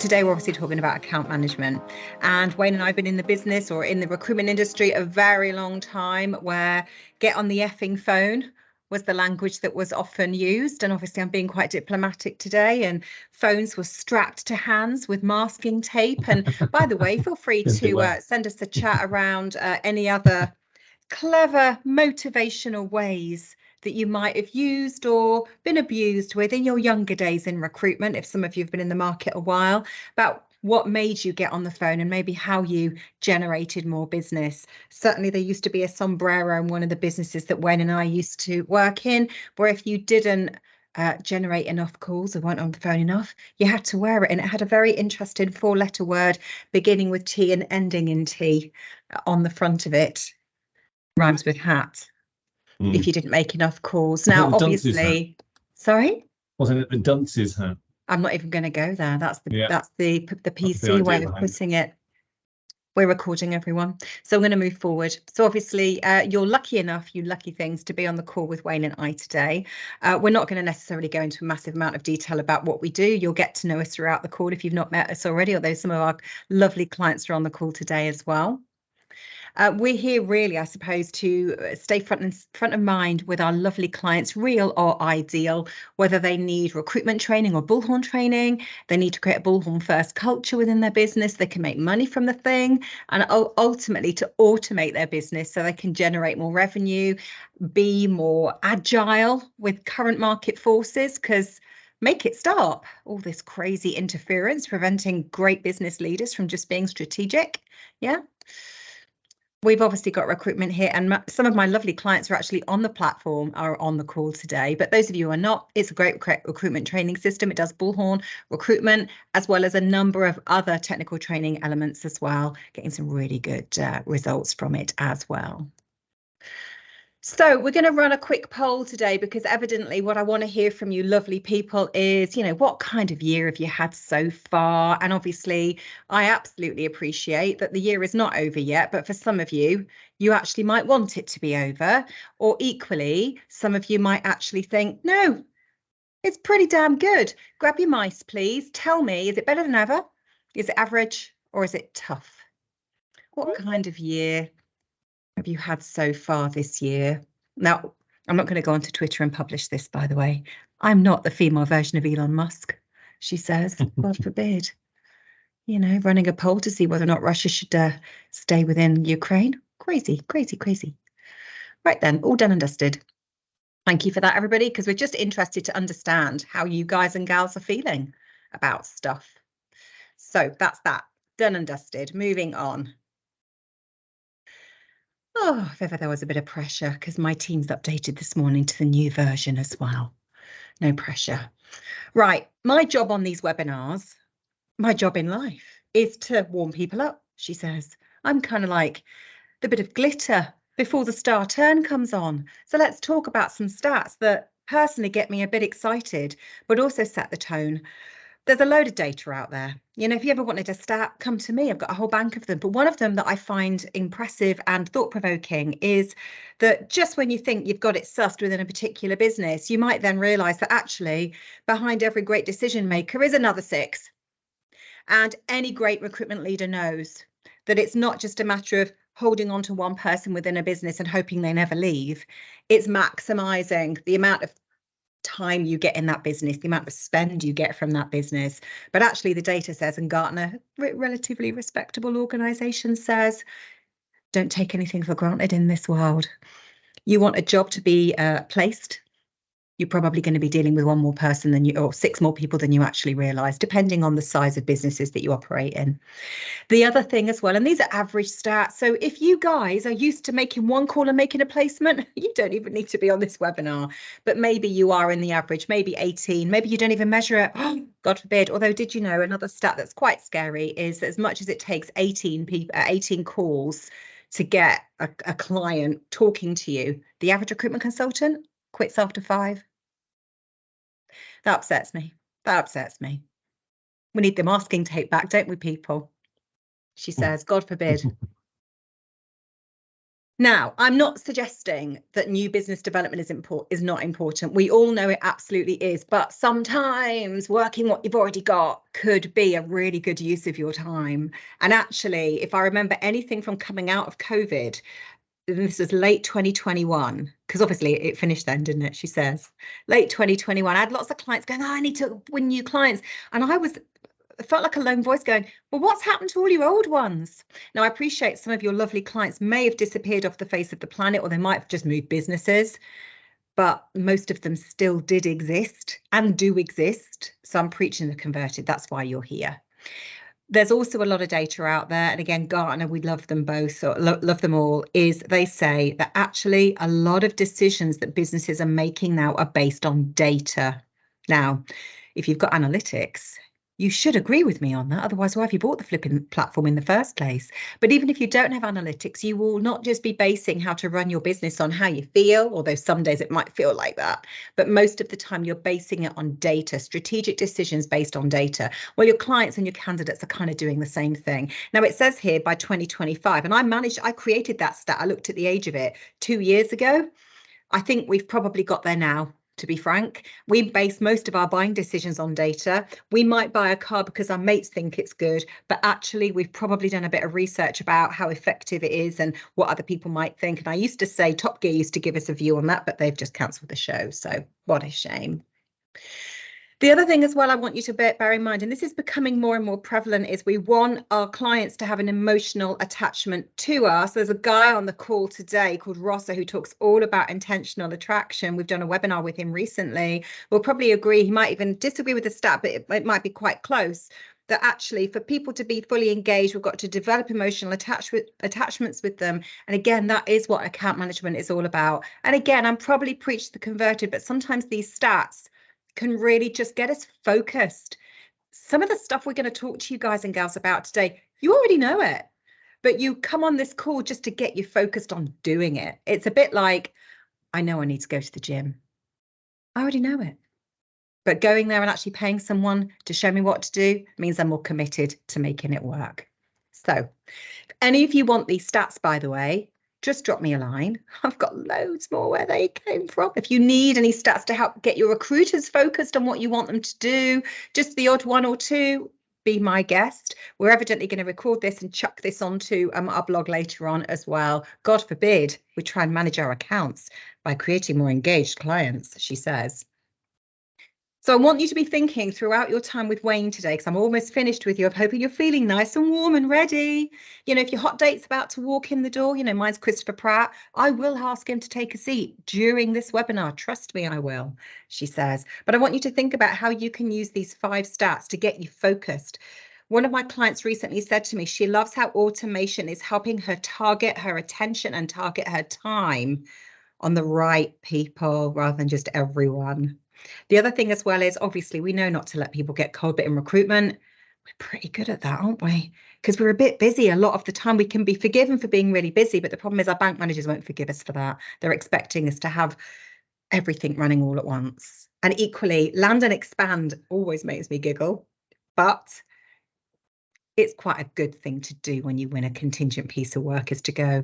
Today, we're obviously talking about account management, and Wayne and I have been in the business or in the recruitment industry a very long time, where get on the effing phone was the language that was often used. And obviously I'm being quite diplomatic today, and phones were strapped to hands with masking tape. And by the way, feel free to send us a chat around any other clever motivational ways that you might have used or been abused with in your younger days in recruitment, if some of you have been in the market a while, about what made you get on the phone and maybe how you generated more business. Certainly there used to be a sombrero in one of the businesses that Wayne and I used to work in, where if you didn't generate enough calls or weren't on the phone enough, you had to wear it. And it had a very interesting 4-letter word beginning with T and ending in T on the front of it. Rhymes with hat. If you didn't make enough calls. Now, obviously, sorry? Wasn't it the dunce's hat? I'm not even going to go there. That's the PC way of putting it. We're recording, everyone. So I'm going to move forward. So obviously, you're lucky enough, you lucky things, to be on the call with Wayne and I today. We're not going to necessarily go into a massive amount of detail about what we do. You'll get to know us throughout the call if you've not met us already, although some of our lovely clients are on the call today as well. We're here really, I suppose, to stay front of mind with our lovely clients, real or ideal, whether they need recruitment training or Bullhorn training. They need to create a Bullhorn first culture within their business. They can make money from the thing, and ultimately to automate their business so they can generate more revenue, be more agile with current market forces, because make it stop all this crazy interference, preventing great business leaders from just being strategic. Yeah. We've obviously got recruitment here, and some of my lovely clients are actually on the platform, are on the call today. But those of you who are not, it's a great recruitment training system. It does Bullhorn recruitment, as well as a number of other technical training elements as well, getting some really good results from it as well. So we're going to run a quick poll today, because evidently what I want to hear from you lovely people is, what kind of year have you had so far? And obviously, I absolutely appreciate that the year is not over yet, but for some of you, you actually might want it to be over. Or equally, some of you might actually think, no, it's pretty damn good. Grab your mice, please. Tell me, is it better than ever? Is it average, or is it tough? What kind of year have you had so far this year? Now, I'm not going to go onto Twitter and publish this, by the way. I'm not the female version of Elon Musk, she says. God forbid. Running a poll to see whether or not Russia should stay within Ukraine. Crazy, crazy, crazy. Right then, all done and dusted. Thank you for that, everybody, because we're just interested to understand how you guys and gals are feeling about stuff. So that's that. Done and dusted. Moving on. Oh, if ever there was a bit of pressure, because my team's updated this morning to the new version as well. No pressure. Right, my job on these webinars, my job in life, is to warm people up, she says. I'm kind of like the bit of glitter before the star turn comes on. So let's talk about some stats that personally get me a bit excited, but also set the tone. There's a load of data out there. If you ever wanted a stat, come to me. I've got a whole bank of them. But one of them that I find impressive and thought-provoking is that just when you think you've got it sussed within a particular business, you might then realise that actually behind every great decision maker is another 6. And any great recruitment leader knows that it's not just a matter of holding on to one person within a business and hoping they never leave. It's maximising the amount of time you get in that business, the amount of spend you get from that business. But actually the data says, and Gartner, relatively respectable organisation, says, don't take anything for granted in this world. You want a job to be placed, you're probably going to be dealing with one more person than you, or 6 more people than you actually realise, depending on the size of businesses that you operate in. The other thing as well, and these are average stats, so if you guys are used to making one call and making a placement, you don't even need to be on this webinar. But maybe you are in the average, maybe 18, maybe you don't even measure it. Oh, God forbid. Although, did you know another stat that's quite scary is that as much as it takes 18 calls to get a client talking to you, the average recruitment consultant quits after 5. That upsets me. That upsets me. We need the masking tape back, don't we, people? She says, God forbid. Now, I'm not suggesting that new business development is not important. We all know it absolutely is, but sometimes working what you've already got could be a really good use of your time. And actually, if I remember anything from coming out of COVID, this was late 2021, because obviously it finished then, didn't it? She says, late 2021, I had lots of clients going, oh, I need to win new clients. And I felt like a lone voice going, well, what's happened to all your old ones? Now, I appreciate some of your lovely clients may have disappeared off the face of the planet, or they might have just moved businesses, but most of them still did exist and do exist. So I'm preaching the converted. That's why you're here. There's also a lot of data out there. And again, Gartner, we love them both, so love them all, is they say that actually a lot of decisions that businesses are making now are based on data. Now, if you've got analytics, you should agree with me on that. Otherwise, why have you bought the flipping platform in the first place? But even if you don't have analytics, you will not just be basing how to run your business on how you feel, although some days it might feel like that. But most of the time, you're basing it on data, strategic decisions based on data. Well, your clients and your candidates are kind of doing the same thing. Now, it says here by 2025, and I created that stat. I looked at the age of it 2 years ago. I think we've probably got there now. To be frank, we base most of our buying decisions on data. We might buy a car because our mates think it's good, but actually we've probably done a bit of research about how effective it is and what other people might think. And I used to say Top Gear used to give us a view on that, but they've just cancelled the show. So what a shame. The other thing as well I want you to bear in mind, and this is becoming more and more prevalent, is we want our clients to have an emotional attachment to us. There's a guy on the call today called Rossa who talks all about intentional attraction. We've done a webinar with him recently. We'll probably agree, he might even disagree with the stat, but it might be quite close, that actually for people to be fully engaged, we've got to develop emotional attachments with them. And again, that is what account management is all about. And again, I'm probably preached the converted, but sometimes these stats can really just get us focused. Some of the stuff we're going to talk to you guys and gals about today, you already know it, but you come on this call just to get you focused on doing it. It's a bit like, I know I need to go to the gym. I already know it. But going there and actually paying someone to show me what to do means I'm more committed to making it work. So if any of you want these stats, by the way, just drop me a line. I've got loads more where they came from. If you need any stats to help get your recruiters focused on what you want them to do, just the odd one or two, be my guest. We're evidently going to record this and chuck this onto our blog later on as well. God forbid we try and manage our accounts by creating more engaged clients, she says. So I want you to be thinking throughout your time with Wayne today, because I'm almost finished with you. I'm hoping you're feeling nice and warm and ready. You know, if your hot date's about to walk in the door, you know, mine's Christopher Pratt, I will ask him to take a seat during this webinar. Trust me, I will, she says. But I want you to think about how you can use these 5 stats to get you focused. One of my clients recently said to me, she loves how automation is helping her target her attention and target her time on the right people rather than just everyone. The other thing as well is, obviously, we know not to let people get cold, but in recruitment, we're pretty good at that, aren't we? Because we're a bit busy. A lot of the time we can be forgiven for being really busy, but the problem is our bank managers won't forgive us for that. They're expecting us to have everything running all at once. And equally, land and expand always makes me giggle, but it's quite a good thing to do when you win a contingent piece of work, is to go,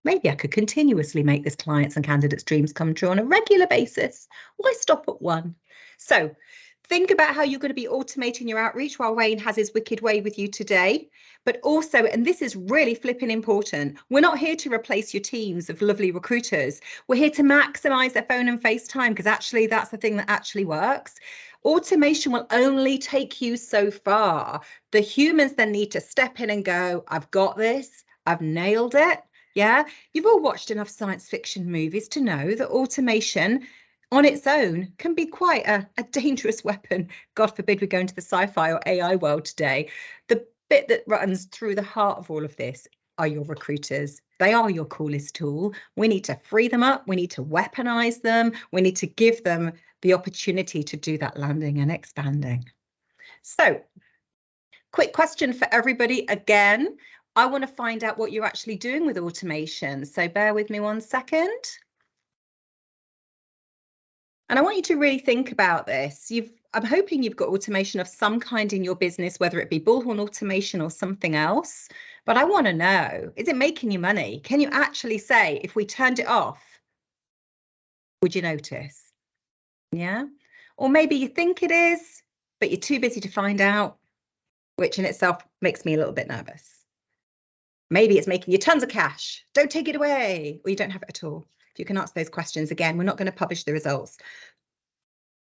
maybe I could continuously make this clients' and candidates' dreams come true on a regular basis. Why stop at one? So think about how you're going to be automating your outreach while Wayne has his wicked way with you today. But also, and this is really flipping important, we're not here to replace your teams of lovely recruiters. We're here to maximise their phone and FaceTime, because actually that's the thing that actually works. Automation will only take you so far. The humans then need to step in and go, I've got this, I've nailed it. Yeah, you've all watched enough science fiction movies to know that automation on its own can be quite a dangerous weapon. God forbid we go into the sci-fi or AI world today. The bit that runs through the heart of all of this are your recruiters. They are your coolest tool. We need to free them up. We need to weaponize them. We need to give them the opportunity to do that landing and expanding. So, quick question for everybody again. I want to find out what you're actually doing with automation. So bear with me 1 second. And I want you to really think about this. I'm hoping you've got automation of some kind in your business, whether it be Bullhorn Automation or something else. But I want to know, is it making you money? Can you actually say, if we turned it off, would you notice? Yeah. Or maybe you think it is, but you're too busy to find out, which in itself makes me a little bit nervous. Maybe it's making you tons of cash. Don't take it away, or you don't have it at all. If you can answer those questions, again, we're not going to publish the results.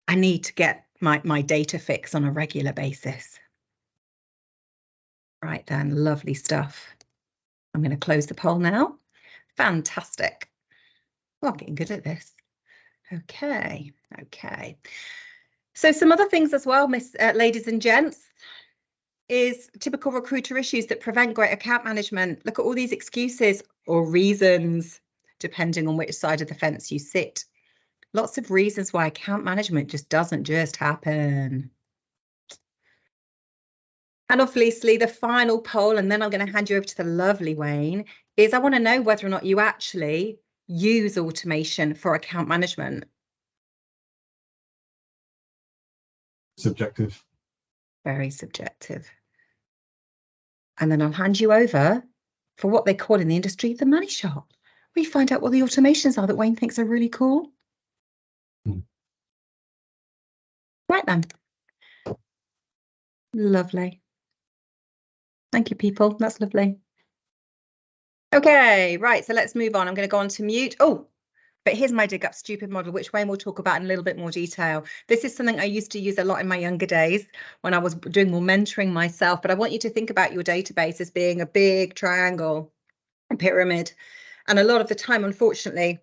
I need to get my data fix on a regular basis. Right then, lovely stuff. I'm going to close the poll now. Fantastic. Well, I'm getting good at this. Okay. So some other things as well, ladies and gents, is typical recruiter issues that prevent great account management. Look at all these excuses or reasons, depending on which side of the fence you sit. Lots of reasons why account management doesn't just happen. And obviously the final poll, and then I'm going to hand you over to the lovely Wayne, is I want to know whether or not you actually use automation for account management. Subjective. Very subjective. And then I'll hand you over for what they call in the industry the money shot. We find out what the automations are that Wayne thinks are really cool. Right then. Lovely. Thank you, people. That's lovely. Okay, right. So let's move on. I'm going to go on to mute. Oh, but here's my dig up stupid model, which Wayne will talk about in a little bit more detail. This is something I used to use a lot in my younger days when I was doing more mentoring myself. But I want you to think about your database as being a big triangle, a pyramid. And a lot of the time, unfortunately,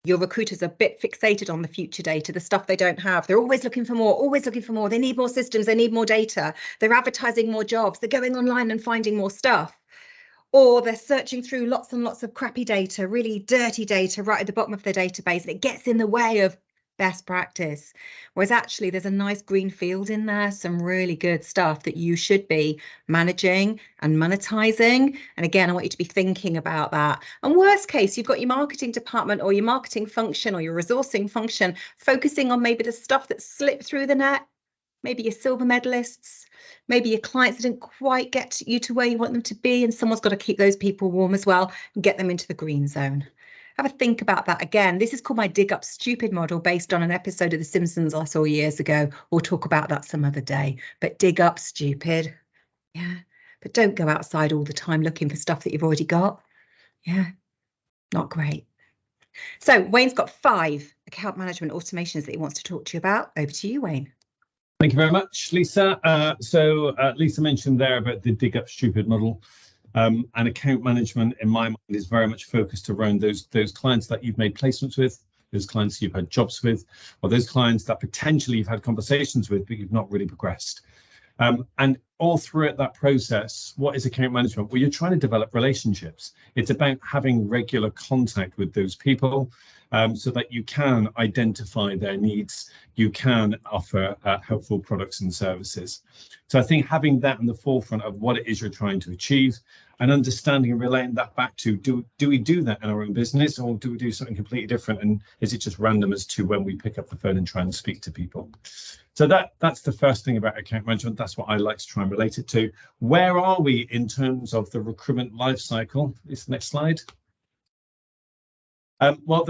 your recruiters are a bit fixated on the future data, the stuff they don't have. They're always looking for more, always looking for more. They need more systems, they need more data. They're advertising more jobs. They're going online and finding more stuff. Or they're searching through lots and lots of crappy data, really dirty data right at the bottom of their database, and it gets in the way of best practice. Whereas actually there's a nice green field in there, some really good stuff that you should be managing and monetizing. And again, I want you to be thinking about that. And worst case, you've got your marketing department or your marketing function or your resourcing function focusing on maybe the stuff that slipped through the net, maybe your silver medalists, maybe your clients didn't quite get you to where you want them to be, and someone's got to keep those people warm as well and get them into the green zone. Have a think about that again. This is called my dig up stupid model based on an episode of The Simpsons I saw years ago. We'll talk about that some other day. But dig up stupid. Yeah. But don't go outside all the time looking for stuff that you've already got. Yeah. Not great. So Wayne's got 5 account management automations that he wants to talk to you about. Over to you, Wayne. Thank you very much, Lisa. So Lisa mentioned there about the dig up stupid model. And account management, in my mind, is very much focused around those clients that you've made placements with, those clients you've had jobs with, or those clients that potentially you've had conversations with, but you've not really progressed. And all throughout that process, what is account management? Well, you're trying to develop relationships. It's about having regular contact with those people so that you can identify their needs, you can offer helpful products and services. So I think having that in the forefront of what it is you're trying to achieve and understanding and relaying that back to, do we do that in our own business, or do we do something completely different? And is it just random as to when we pick up the phone and try and speak to people? So that's the first thing about account management. That's what I like to try and relate it to. Where are we in terms of the recruitment life cycle? Is the next slide. Well,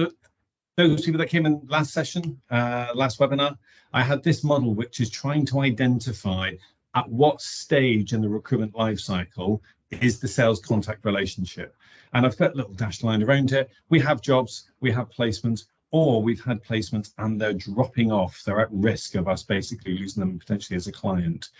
those people that came in last session, last webinar, I had this model which is trying to identify at what stage in the recruitment life cycle is the sales contact relationship. And I've got a little dashed line around it. We have jobs, we have placements, or we've had placements and they're dropping off. They're at risk of us basically losing them potentially as a client.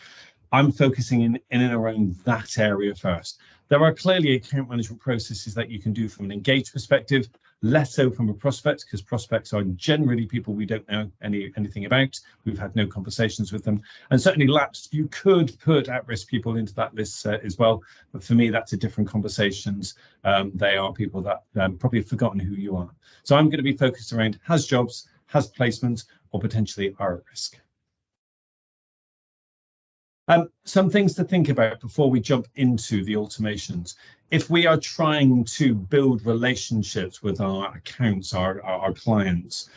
I'm focusing in and around that area first. There are clearly account management processes that you can do from an engaged perspective, less so from a prospect, because prospects are generally people we don't know anything about. We've had no conversations with them, and certainly lapsed. You could put at-risk people into that list as well, but for me, that's a different conversations. They are people that probably have forgotten who you are. So I'm going to be focused around has jobs, has placements, or potentially are at risk. Some things to think about before we jump into the automations. If we are trying to build relationships with our accounts, our clients,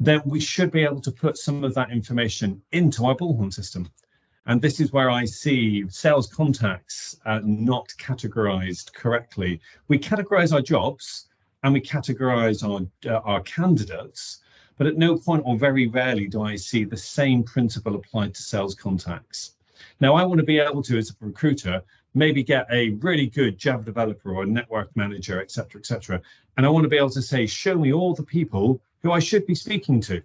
then we should be able to put some of that information into our Bullhorn system. And this is where I see sales contacts not categorized correctly. We categorize our jobs and we categorize our candidates, but at no point or very rarely do I see the same principle applied to sales contacts. Now, I want to be able to, as a recruiter, maybe get a really good Java developer or a network manager, et cetera, and I want to be able to say, show me all the people who I should be speaking to.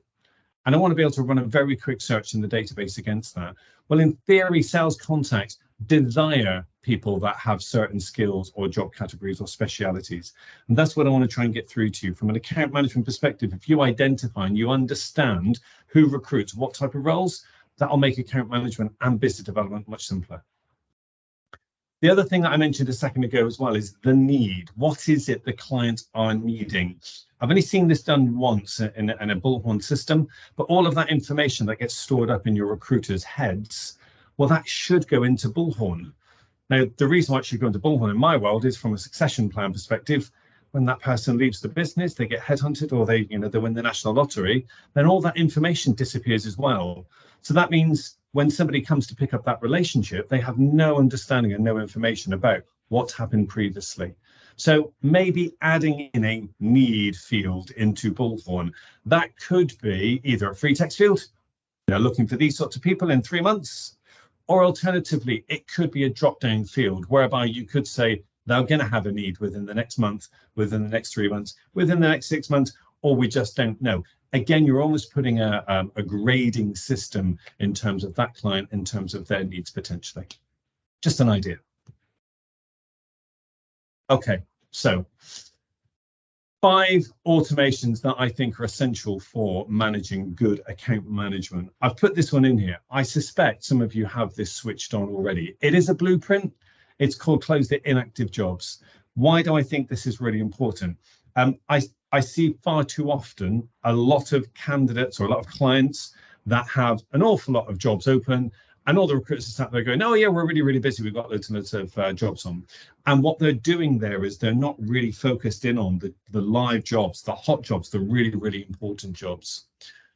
And I want to be able to run a very quick search in the database against that. Well, in theory, sales contacts desire people that have certain skills or job categories or specialities. And that's what I want to try and get through to you. From an account management perspective, if you identify and you understand who recruits what type of roles, that'll make account management and business development much simpler. The other thing that I mentioned a second ago as well is the need. What is it the clients are needing? I've only seen this done once in a Bullhorn system, but all of that information that gets stored up in your recruiters' heads, well, that should go into Bullhorn. Now, the reason why it should go into Bullhorn in my world is from a succession plan perspective. When that person leaves the business, they get headhunted or they win the national lottery, then all that information disappears as well. So that means when somebody comes to pick up that relationship, they have no understanding and no information about what's happened previously. So maybe adding in a need field into Bullhorn, that could be either a free text field, looking for these sorts of people in 3 months, or alternatively, it could be a drop-down field whereby you could say they're going to have a need within the next month, within the next 3 months, within the next 6 months, or we just don't know. Again, you're almost putting a grading system in terms of that client, in terms of their needs potentially. Just an idea. Okay, so 5 automations that I think are essential for managing good account management. I've put this one in here. I suspect some of you have this switched on already. It is a blueprint. It's called Close the Inactive Jobs. Why do I think this is really important? I see far too often a lot of candidates or a lot of clients that have an awful lot of jobs open, and all the recruiters are sat there going, oh yeah, we're really, really busy. We've got loads and loads of jobs on. And what they're doing there is they're not really focused in on the live jobs, the hot jobs, the really, really important jobs.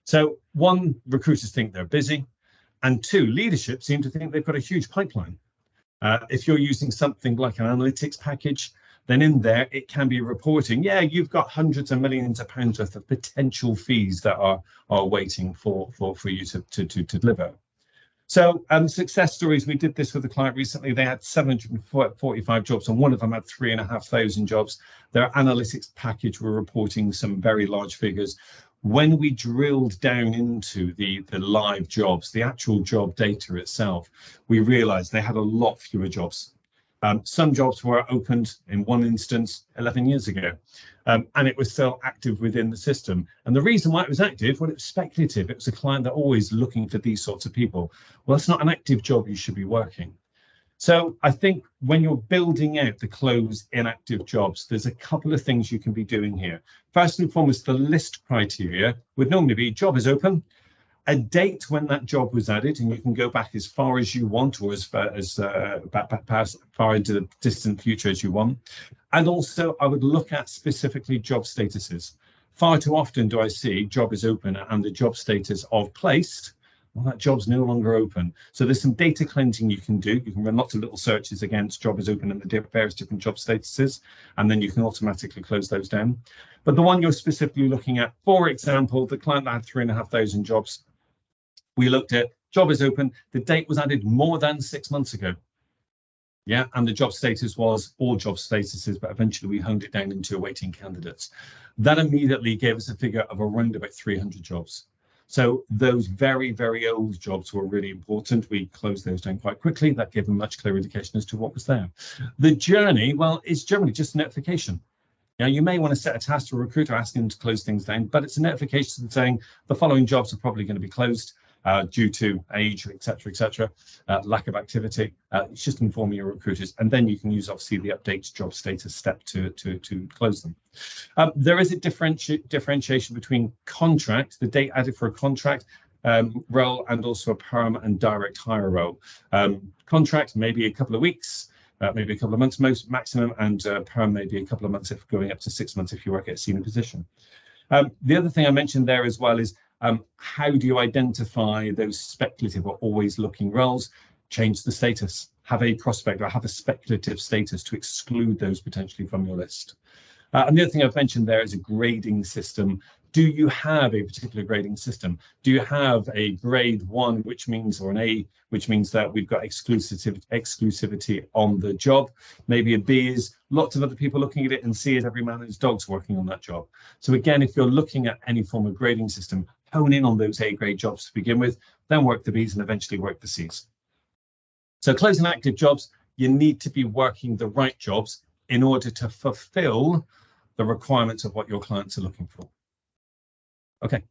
So 1, recruiters think they're busy, and 2, leadership seem to think they've got a huge pipeline. If you're using something like an analytics package, then in there it can be reporting, yeah, you've got hundreds of millions of pounds worth of potential fees that are waiting for you to deliver. So success stories, we did this with a client recently. They had 745 jobs, and one of them had 3,500 jobs. Their analytics package were reporting some very large figures. When we drilled down into the live jobs, the actual job data itself, we realized they had a lot fewer jobs. Some jobs were opened in one instance 11 years ago, and it was still active within the system. And the reason why it was active, well, it was speculative. It was a client that always looking for these sorts of people. Well, that's not an active job you should be working. So I think when you're building out the close inactive jobs, there's a couple of things you can be doing here. First and foremost, the list criteria would normally be job is open, a date when that job was added, and you can go back as far as you want, or as far into the distant future as you want. And also, I would look at specifically job statuses. Far too often do I see job is open and the job status of placed. Well, that job's no longer open. So there's some data cleansing you can do. You can run lots of little searches against job is open and the various different job statuses, and then you can automatically close those down. But the one you're specifically looking at, for example, the client that had 3,500 jobs, we looked at job is open, the date was added more than 6 months ago. Yeah, and the job status was all job statuses, but eventually we honed it down into awaiting candidates. That immediately gave us a figure of around about 300 jobs. So those very, very old jobs were really important. We closed those down quite quickly. That gave a much clearer indication as to what was there. The journey, well, it's generally just a notification. Now, you may want to set a task to a recruiter asking them to close things down, but it's a notification saying the following jobs are probably going to be closed due to age, etc., lack of activity. It's just informing your recruiters, and then you can use obviously the update job status step to close them. There is a differentiation between contract, the date added for a contract role, and also a perm and direct hire role. Contract maybe a couple of weeks, maybe a couple of months maximum, and perm maybe a couple of months, if going up to 6 months if you work at a senior position. The other thing I mentioned there as well is how do you identify those speculative or always looking roles? Change the status, have a prospect or have a speculative status to exclude those potentially from your list. And the other thing I've mentioned there is a grading system. Do you have a particular grading system? Do you have a grade 1, which means, or an A, which means that we've got exclusivity on the job? Maybe a B is lots of other people looking at it, and C is every man and his dog's working on that job. So again, if you're looking at any form of grading system, hone in on those A grade jobs to begin with, then work the Bs and eventually work the Cs. So closing active jobs, you need to be working the right jobs in order to fulfill the requirements of what your clients are looking for. Okay.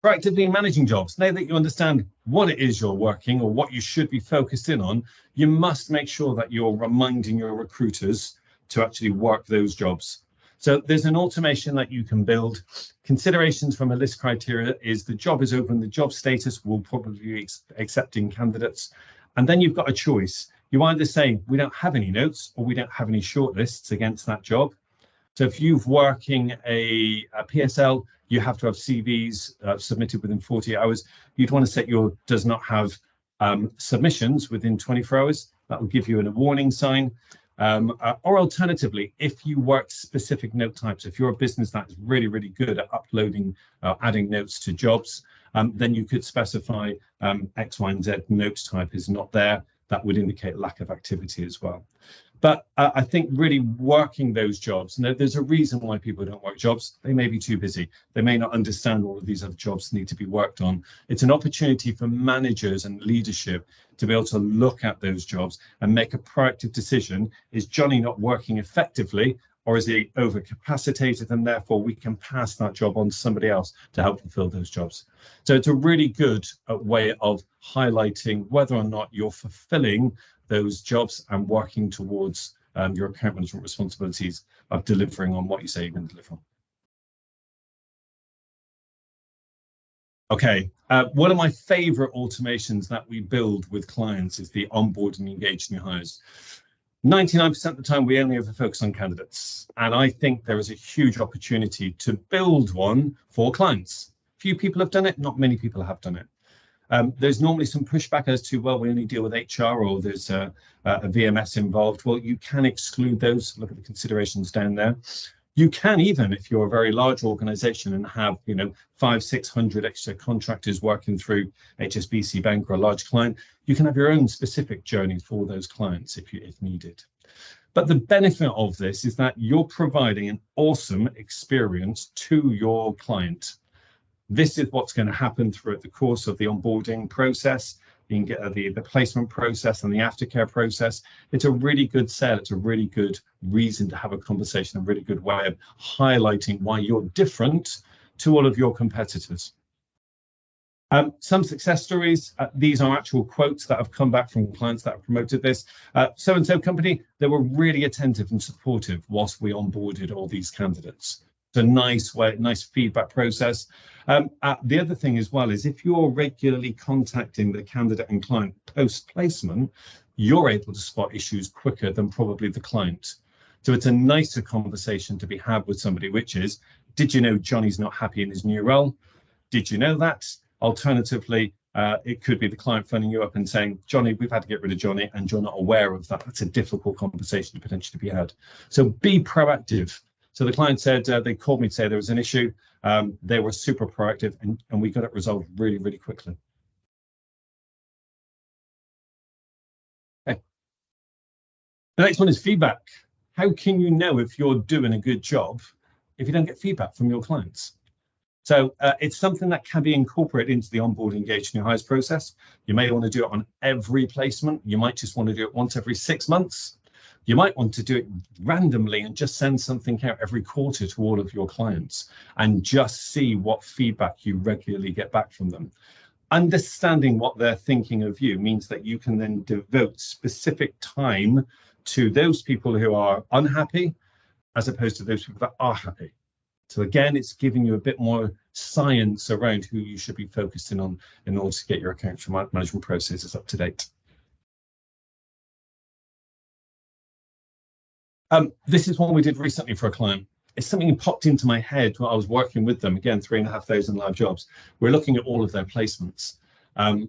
Proactively managing jobs. Now that you understand what it is you're working or what you should be focused in on, you must make sure that you're reminding your recruiters to actually work those jobs. So there's an automation that you can build. Considerations from a list criteria is the job is open, the job status will probably be accepting candidates. And then you've got a choice. You either say, we don't have any notes or we don't have any shortlists against that job. So if you're working a PSL, you have to have CVs submitted within 48 hours. You'd want to set your does not have submissions within 24 hours. That will give you a warning sign. Or alternatively, if you work specific note types, if you're a business that is really, really good at uploading, adding notes to jobs, then you could specify X, Y, and Z notes type is not there. That would indicate lack of activity as well. But I think really working those jobs, now there's a reason why people don't work jobs. They may be too busy. They may not understand all of these other jobs need to be worked on. It's an opportunity for managers and leadership to be able to look at those jobs and make a proactive decision. Is Johnny not working effectively, or is he overcapacitated, and therefore we can pass that job on to somebody else to help fulfill those jobs? So it's a really good way of highlighting whether or not you're fulfilling those jobs and working towards your account management responsibilities of delivering on what you say you're going to deliver on. Okay, one of my favorite automations that we build with clients is the onboard and engage new hires. 99% of the time, we only ever focus on candidates. And I think there is a huge opportunity to build one for clients. Few people have done it, not many people have done it. There's normally some pushback as to, well, we only deal with HR or there's a VMS involved. Well, you can exclude those. Look at the considerations down there. You can even, if you're a very large organization and have, 500-600 extra contractors working through HSBC Bank or a large client, you can have your own specific journey for those clients if needed. But the benefit of this is that you're providing an awesome experience to your client. This is what's going to happen throughout the course of the onboarding process, the placement process and the aftercare process. It's a really good sell. It's a really good reason to have a conversation, a really good way of highlighting why you're different to all of your competitors. Some success stories. These are actual quotes that have come back from clients that have promoted this. So-and-so company, they were really attentive and supportive whilst we onboarded all these candidates. It's a nice feedback process. The other thing as well is if you're regularly contacting the candidate and client post-placement, you're able to spot issues quicker than probably the client. So it's a nicer conversation to be had with somebody, which is, did you know Johnny's not happy in his new role? Did you know that? Alternatively, it could be the client phoning you up and saying, Johnny, we've had to get rid of Johnny, and you're not aware of that. That's a difficult conversation to potentially be had. So be proactive. So the client said they called me to say there was an issue. They were super proactive and we got it resolved really, really quickly. Okay. The next one is feedback. How can you know if you're doing a good job if you don't get feedback from your clients? So it's something that can be incorporated into the onboard engage new hires process. You may want to do it on every placement. You might just want to do it once every 6 months. You might want to do it randomly and just send something out every quarter to all of your clients and just see what feedback you regularly get back from them. Understanding what they're thinking of you means that you can then devote specific time to those people who are unhappy as opposed to those people that are happy. So again, it's giving you a bit more science around who you should be focusing on in order to get your account management processes up to date. This is one we did recently for a client. It's something that popped into my head while I was working with them. Again, 3,500 live jobs. We're looking at all of their placements. I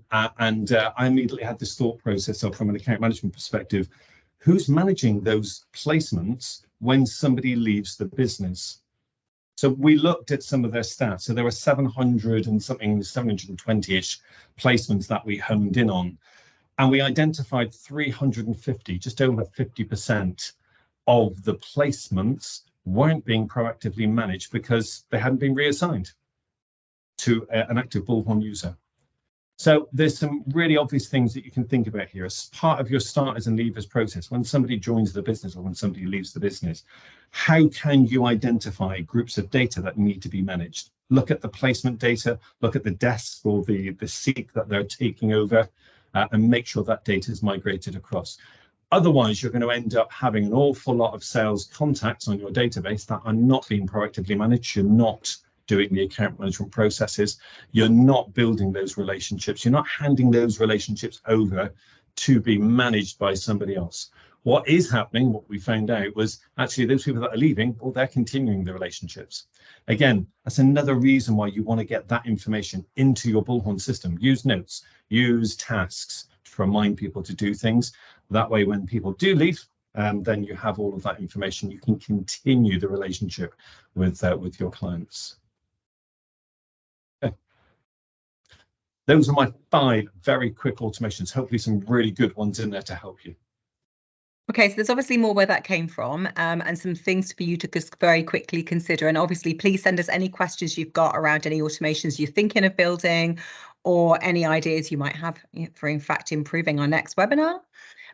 immediately had this thought process of, from an account management perspective, who's managing those placements when somebody leaves the business? So we looked at some of their stats. So there were 700 and something, 720-ish placements that we honed in on. And we identified 350, just over 50% of the placements weren't being proactively managed because they hadn't been reassigned to an active Bullhorn user. So there's some really obvious things that you can think about here as part of your starters and leavers process. When somebody joins the business or when somebody leaves the business, how can you identify groups of data that need to be managed? Look at the placement data, look at the desk or the seat that they're taking over, and make sure that data is migrated across. Otherwise, you're going to end up having an awful lot of sales contacts on your database that are not being proactively managed. You're not doing the account management processes. You're not building those relationships. You're not handing those relationships over to be managed by somebody else. What is happening, what we found out, was actually those people that are leaving, well, they're continuing the relationships. Again, that's another reason why you want to get that information into your Bullhorn system. Use notes, use tasks to remind people to do things. That way, when people do leave, then you have all of that information. You can continue the relationship with your clients. Okay. Those are my 5 very quick automations. Hopefully some really good ones in there to help you. Okay, so there's obviously more where that came from, and some things for you to just very quickly consider. And obviously, please send us any questions you've got around any automations you're thinking of building, or any ideas you might have for, in fact, improving our next webinar.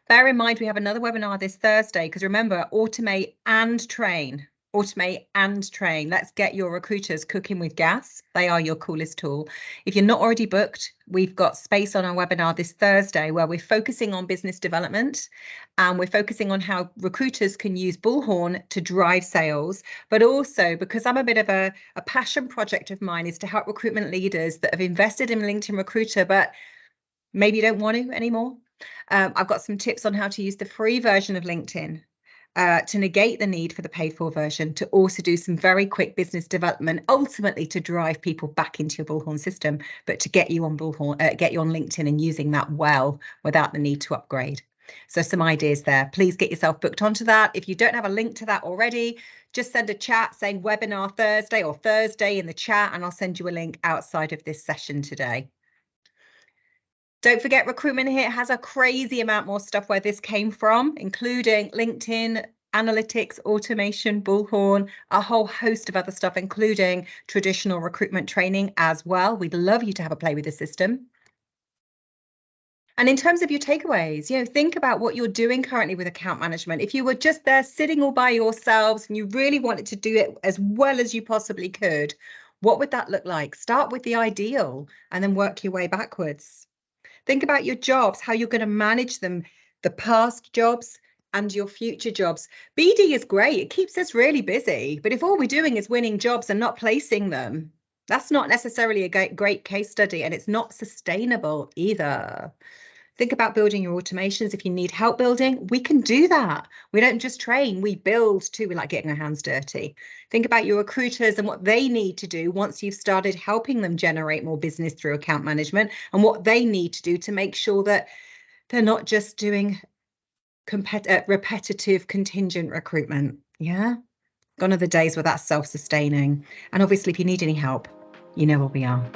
Bear in mind, we have another webinar this Thursday, because remember, automate and train. Automate and train. Let's get your recruiters cooking with gas. They are your coolest tool. If you're not already booked, we've got space on our webinar this Thursday where we're focusing on business development, and we're focusing on how recruiters can use Bullhorn to drive sales. But also, because I'm a bit of a passion project of mine is to help recruitment leaders that have invested in LinkedIn Recruiter, but maybe don't want to anymore. I've got some tips on how to use the free version of LinkedIn to negate the need for the paid for version, to also do some very quick business development, ultimately to drive people back into your Bullhorn system, but to get you on Bullhorn, get you on LinkedIn and using that well without the need to upgrade. So some ideas there. Please get yourself booked onto that. If you don't have a link to that already, just send a chat saying webinar Thursday or Thursday in the chat, and I'll send you a link outside of this session today. Don't forget, Recruitment here has a crazy amount more stuff where this came from, including LinkedIn, analytics, automation, Bullhorn, a whole host of other stuff, including traditional recruitment training as well. We'd love you to have a play with the system. And in terms of your takeaways, think about what you're doing currently with account management. If you were just there sitting all by yourselves and you really wanted to do it as well as you possibly could, what would that look like? Start with the ideal and then work your way backwards. Think about your jobs, how you're going to manage them, the past jobs and your future jobs. BD is great. It keeps us really busy. But if all we're doing is winning jobs and not placing them, that's not necessarily a great case study, and it's not sustainable either. Think about building your automations. If you need help building, we can do that. We don't just train, we build too. We like getting our hands dirty. Think about your recruiters and what they need to do once you've started helping them generate more business through account management, and what they need to do to make sure that they're not just doing repetitive contingent recruitment. Yeah, gone are the days where that's self-sustaining. And obviously, if you need any help, you know where we are.